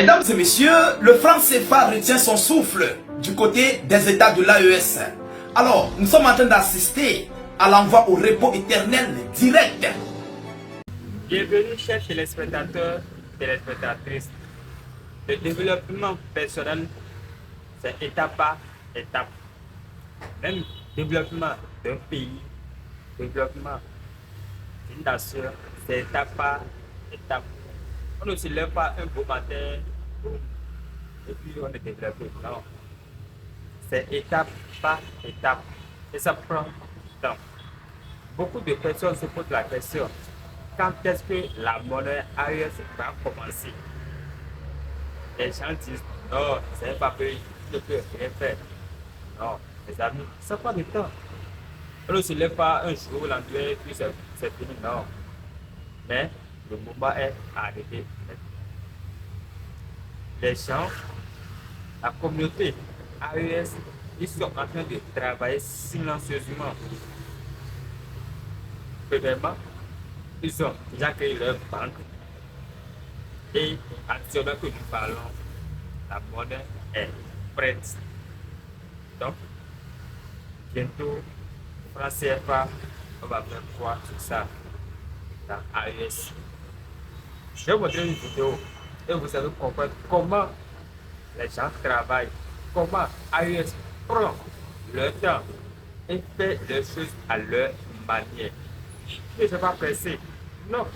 Mesdames et messieurs, le franc CFA retient son souffle du côté des États de l'AES. Alors, nous sommes en train d'assister à l'envoi au repos éternel direct. Bienvenue, chers téléspectateurs, téléspectatrices. Le développement personnel, c'est étape par étape. Même développement d'un pays, développement d'une nation, c'est étape par étape. On ne se lève pas un beau matin, boum, et puis on est développé. Non. C'est étape par étape. Et ça prend du temps. Beaucoup de personnes se posent la question, quand est-ce que la monnaie AES va commencer? Les gens disent, non, c'est un papier, je ne peux rien faire. Non, mes amis, ça prend du temps. On ne se lève pas un jour, l'endemain, puis c'est fini. Non. Mais le moment est arrivé. Les gens, la communauté AES, ils sont en train de travailler silencieusement. Premièrement, ils ont déjà créé leur banque. Et actuellement que nous parlons, la monnaie est prête. Donc, bientôt, franc CFA, on va faire quoi sur ça dans AES. Je vais vous montrer une vidéo et vous allez comprendre comment les gens travaillent, comment AES prend leur temps et fait les choses à leur manière. Je ne vais pas presser. Non,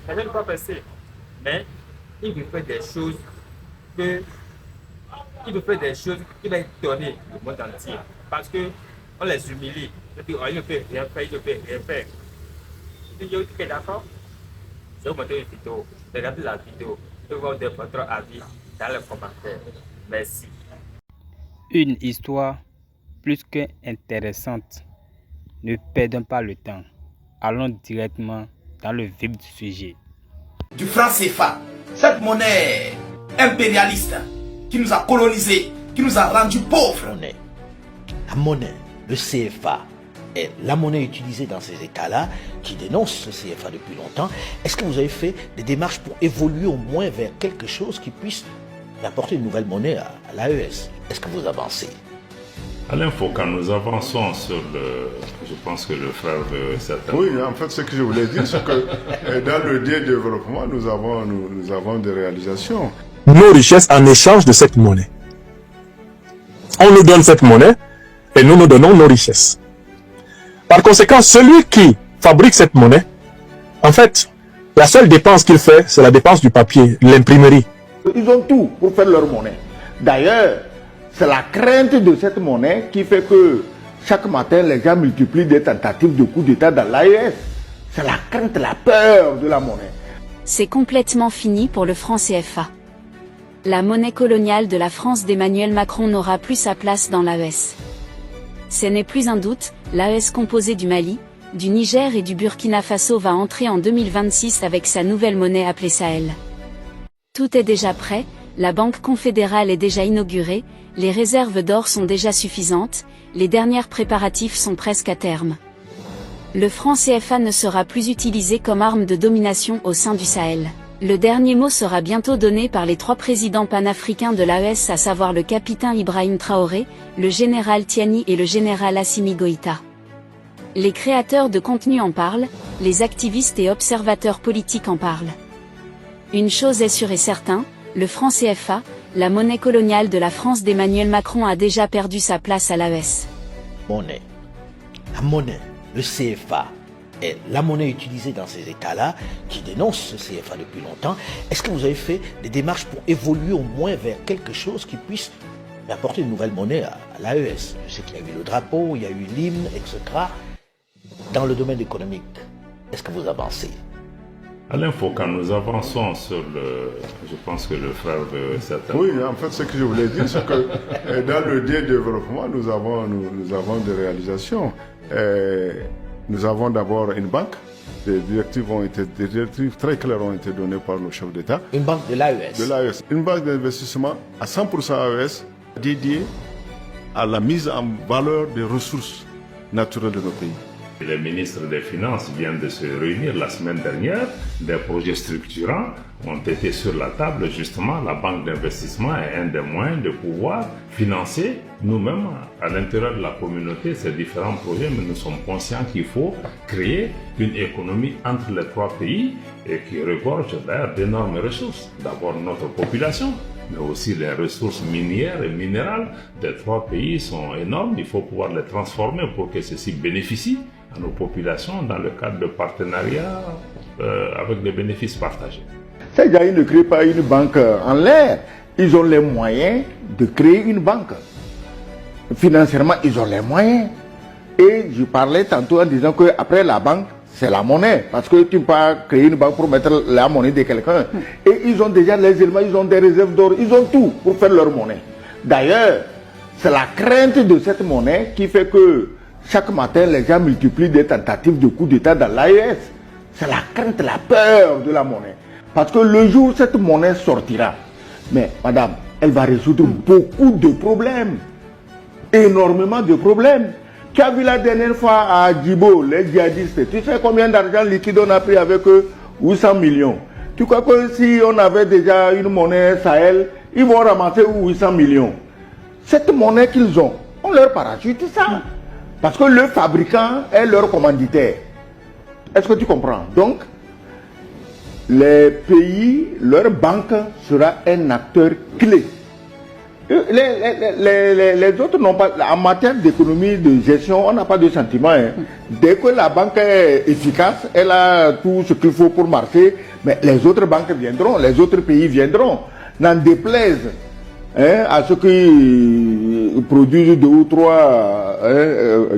je ne vais pas presser. Mais il veut faire des choses qui vont étonner le monde entier. Parce que on les humilie. Et puis, il ne peut rien faire, il ne peut rien faire. Tu es d'accord? Je vais vous montrer une vidéo. Regardez la vidéo. Je vais vous donner votre avis dans les commentaires. Merci. Une histoire plus qu'intéressante. Ne perdons pas le temps. Allons directement dans le vif du sujet. Du franc CFA, cette monnaie impérialiste qui nous a colonisés, qui nous a rendus pauvres. La monnaie, le CFA, est la monnaie utilisée dans ces États-là qui dénoncent ce CFA depuis longtemps. Est-ce que vous avez fait des démarches pour évoluer au moins vers quelque chose qui puisse apporter une nouvelle monnaie à l'AES? Est-ce que vous avancez? Alain Foucault, nous avançons sur le... Je pense que le frère veut certainement... Oui, en fait, ce que je voulais dire, c'est que dans le développement, nous avons des réalisations. Nos richesses en échange de cette monnaie. On nous donne cette monnaie et nous nous donnons nos richesses. Par conséquent, celui qui fabrique cette monnaie, en fait, la seule dépense qu'il fait, c'est la dépense du papier, l'imprimerie. Ils ont tout pour faire leur monnaie. D'ailleurs, c'est la crainte de cette monnaie qui fait que chaque matin, les gens multiplient des tentatives de coup d'État dans l'AES. C'est la crainte, la peur de la monnaie. C'est complètement fini pour le franc CFA. La monnaie coloniale de la France d'Emmanuel Macron n'aura plus sa place dans l'AES. Ce n'est plus un doute, l'AES composée du Mali, du Niger et du Burkina Faso va entrer en 2026 avec sa nouvelle monnaie appelée Sahel. Tout est déjà prêt, la Banque confédérale est déjà inaugurée, les réserves d'or sont déjà suffisantes, les derniers préparatifs sont presque à terme. Le franc CFA ne sera plus utilisé comme arme de domination au sein du Sahel. Le dernier mot sera bientôt donné par les 3 présidents panafricains de l'AES, à savoir le capitaine Ibrahim Traoré, le général Tiani et le général Assimi Goïta. Les créateurs de contenu en parlent, les activistes et observateurs politiques en parlent. Une chose est sûre et certaine, le franc CFA, la monnaie coloniale de la France d'Emmanuel Macron, a déjà perdu sa place à l'AES. Monnaie. La monnaie, le CFA, est la monnaie utilisée dans ces États-là qui dénoncent ce CFA depuis longtemps. Est-ce que vous avez fait des démarches pour évoluer au moins vers quelque chose qui puisse apporter une nouvelle monnaie à l'AES? Je sais qu'il y a eu le drapeau, il y a eu l'hymne, etc. Dans le domaine économique, est-ce que vous avancez? Alain Foucault, nous avançons sur le... Je pense que le frère veut certainement... Oui, en fait, ce que je voulais dire, c'est que dans le développement, nous avons des réalisations. Nous avons d'abord une banque. Des directives très claires ont été données par nos chefs d'État. Une banque de l'AES. De l'AES. Une banque d'investissement à 100% AES dédiée à la mise en valeur des ressources naturelles de nos pays. Le ministre des Finances vient de se réunir la semaine dernière des projets structurants ont été sur la table. Justement, la banque d'investissement est un des moyens de pouvoir financer nous-mêmes à l'intérieur de la communauté ces différents projets, mais nous sommes conscients qu'il faut créer une économie entre les trois pays et qui regorge d'ailleurs d'énormes ressources. D'abord notre population, mais aussi les ressources minières et minérales des trois pays sont énormes. Il faut pouvoir les transformer pour que ceci bénéficie à nos populations dans le cadre de partenariats avec des bénéfices partagés. Ces gens ne créent pas une banque en l'air. Ils ont les moyens de créer une banque. Financièrement, ils ont les moyens. Et je parlais tantôt en disant qu'après la banque, c'est la monnaie. Parce que tu ne peux pas créer une banque pour mettre la monnaie de quelqu'un. Et ils ont déjà les éléments, ils ont des réserves d'or, ils ont tout pour faire leur monnaie. D'ailleurs, c'est la crainte de cette monnaie qui fait que chaque matin, les gens multiplient des tentatives de coup d'État dans l'AES. C'est la crainte, la peur de la monnaie. Parce que le jour où cette monnaie sortira, mais madame, elle va résoudre beaucoup de problèmes. Énormément de problèmes. Tu as vu la dernière fois à Djibo, les djihadistes, tu sais combien d'argent liquide on a pris avec eux? 800 millions. Tu crois que si on avait déjà une monnaie Sahel, ils vont ramasser 800 millions? Cette monnaie qu'ils ont, on leur parachute ça. Parce que le fabricant est leur commanditaire. Est-ce que tu comprends? Donc, les pays, leur banque sera un acteur clé. Les autres n'ont pas, en matière d'économie, de gestion, on n'a pas de sentiment. Hein. Dès que la banque est efficace, elle a tout ce qu'il faut pour marcher, mais les autres banques viendront, les autres pays viendront. N'en déplaise à ceux qui produisent 2 ou 3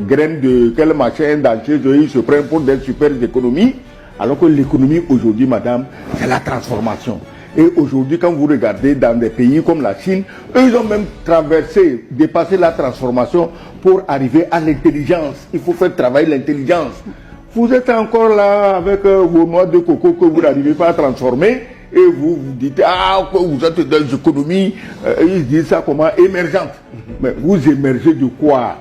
graines de quel machin d'entier, ils se prennent pour des super économies, alors que l'économie aujourd'hui, madame, c'est la transformation. Et aujourd'hui, quand vous regardez dans des pays comme la Chine, eux, ils ont même traversé, dépassé la transformation pour arriver à l'intelligence. Il faut faire travailler l'intelligence. Vous êtes encore là avec vos noix de coco que vous n'arrivez pas à transformer et vous vous dites, ah, vous êtes dans les économies, ils disent ça comment, émergentes. Mais vous émergez de quoi?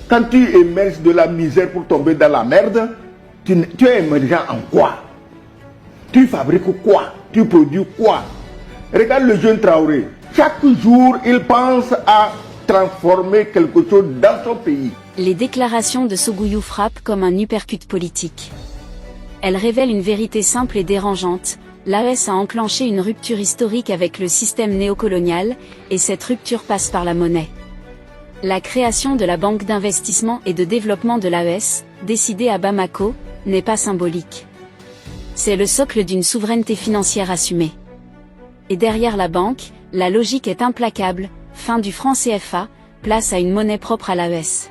Quand tu émerges de la misère pour tomber dans la merde, tu es émergent en quoi? Tu fabriques quoi? Tu produis quoi? Regarde le jeune Traoré. Chaque jour, il pense à transformer quelque chose dans son pays. Les déclarations de Sogouyou frappent comme un uppercut politique. Elles révèlent une vérité simple et dérangeante. L'AES a enclenché une rupture historique avec le système néocolonial, et cette rupture passe par la monnaie. La création de la Banque d'investissement et de développement de l'AES, décidée à Bamako, n'est pas symbolique. C'est le socle d'une souveraineté financière assumée. Et derrière la banque, la logique est implacable, fin du franc CFA, place à une monnaie propre à l'AES.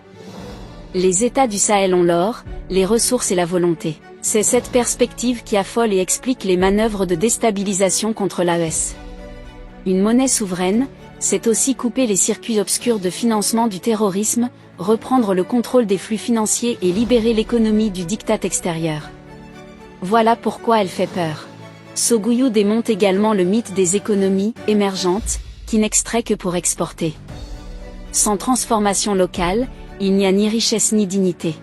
Les États du Sahel ont l'or, les ressources et la volonté. C'est cette perspective qui affole et explique les manœuvres de déstabilisation contre l'AES. Une monnaie souveraine, c'est aussi couper les circuits obscurs de financement du terrorisme, reprendre le contrôle des flux financiers et libérer l'économie du diktat extérieur. Voilà pourquoi elle fait peur. Sogouyou démonte également le mythe des économies émergentes, qui n'extraient que pour exporter. Sans transformation locale, il n'y a ni richesse ni dignité.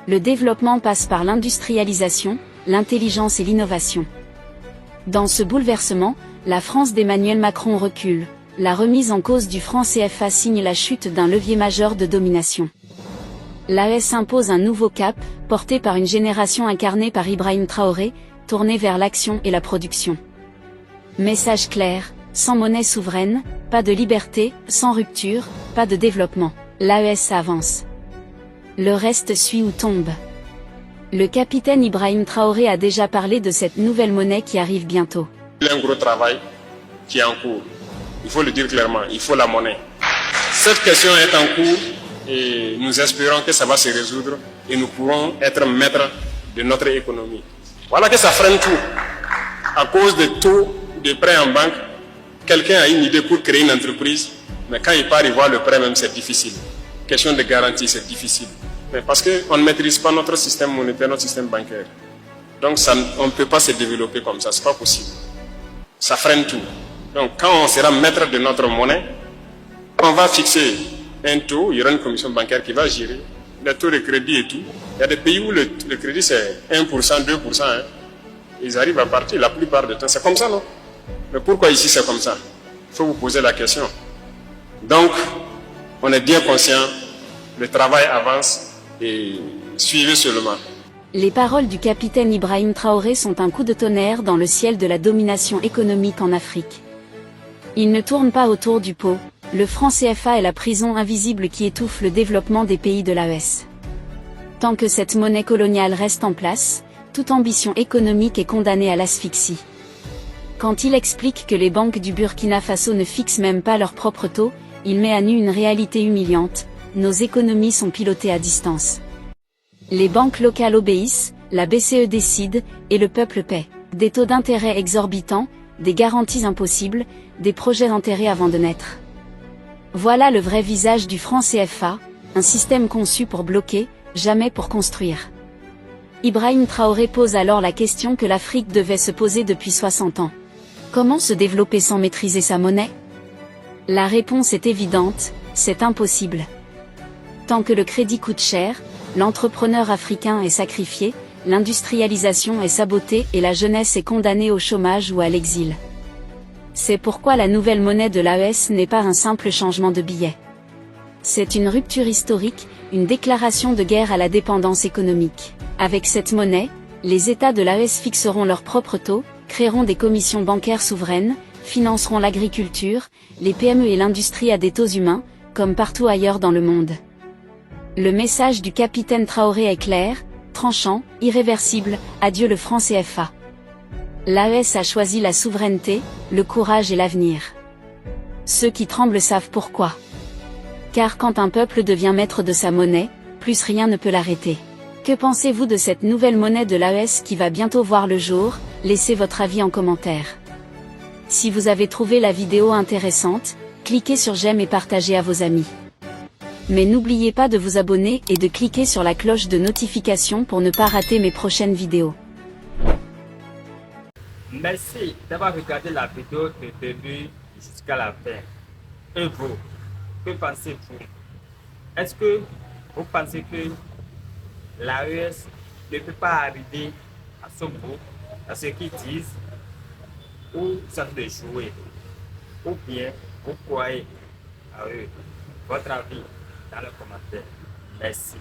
Le développement passe par l'industrialisation, l'intelligence et l'innovation. Dans ce bouleversement, la France d'Emmanuel Macron recule. La remise en cause du franc CFA signe la chute d'un levier majeur de domination. L'AES impose un nouveau cap, porté par une génération incarnée par Ibrahim Traoré, tournée vers l'action et la production. Message clair, sans monnaie souveraine, pas de liberté, sans rupture, pas de développement. L'AES avance. Le reste suit ou tombe. Le capitaine Ibrahim Traoré a déjà parlé de cette nouvelle monnaie qui arrive bientôt. Il y a un gros travail qui est en cours. Il faut le dire clairement, il faut la monnaie. Cette question est en cours et nous espérons que ça va se résoudre et nous pourrons être maîtres de notre économie. Voilà que ça freine tout. À cause des taux de prêt en banque, quelqu'un a une idée pour créer une entreprise, mais quand il part y voir le prêt même, c'est difficile. Question de garantie, c'est difficile. Mais parce qu'on ne maîtrise pas notre système monétaire, notre système bancaire. Donc ça, on ne peut pas se développer comme ça, c'est pas possible. Ça freine tout. Donc quand on sera maître de notre monnaie, on va fixer un taux, il y aura une commission bancaire qui va gérer les taux de crédit et tout. Il y a des pays où le crédit c'est 1%, 2%. Hein. ils arrivent à partir la plupart du temps. C'est comme ça, non? Mais pourquoi ici c'est comme ça? Il faut vous poser la question. Donc, on est bien conscient, le travail avance et suivez seulement. Les paroles du capitaine Ibrahim Traoré sont un coup de tonnerre dans le ciel de la domination économique en Afrique. Il ne tourne pas autour du pot, le franc CFA est la prison invisible qui étouffe le développement des pays de l'AES. Tant que cette monnaie coloniale reste en place, toute ambition économique est condamnée à l'asphyxie. Quand il explique que les banques du Burkina Faso ne fixent même pas leur propre taux, il met à nu une réalité humiliante, nos économies sont pilotées à distance. Les banques locales obéissent, la BCE décide, et le peuple paie. Des taux d'intérêt exorbitants, des garanties impossibles, des projets enterrés avant de naître. Voilà le vrai visage du franc CFA, un système conçu pour bloquer, jamais pour construire. Ibrahim Traoré pose alors la question que l'Afrique devait se poser depuis 60 ans. Comment se développer sans maîtriser sa monnaie? La réponse est évidente, c'est impossible. Tant que le crédit coûte cher, l'entrepreneur africain est sacrifié, l'industrialisation est sabotée et la jeunesse est condamnée au chômage ou à l'exil. C'est pourquoi la nouvelle monnaie de l'AES n'est pas un simple changement de billet. C'est une rupture historique, une déclaration de guerre à la dépendance économique. Avec cette monnaie, les États de l'AES fixeront leurs propres taux, créeront des commissions bancaires souveraines, financeront l'agriculture, les PME et l'industrie à des taux humains, comme partout ailleurs dans le monde. Le message du capitaine Traoré est clair, tranchant, irréversible, adieu le franc CFA. L'AES a choisi la souveraineté, le courage et l'avenir. Ceux qui tremblent savent pourquoi. Car quand un peuple devient maître de sa monnaie, plus rien ne peut l'arrêter. Que pensez-vous de cette nouvelle monnaie de l'AES qui va bientôt voir le jour? Laissez votre avis en commentaire. Si vous avez trouvé la vidéo intéressante, cliquez sur j'aime et partagez à vos amis. Mais n'oubliez pas de vous abonner et de cliquer sur la cloche de notification pour ne pas rater mes prochaines vidéos. Merci d'avoir regardé la vidéo du début jusqu'à la fin. Et vous, que pensez-vous? Est-ce que vous pensez que l'AES ne peut pas arriver à son bout, à ce qu'ils disent, ou ça de jouer? Ou bien vous croyez à eux? Votre avis dans le commentaire. Merci.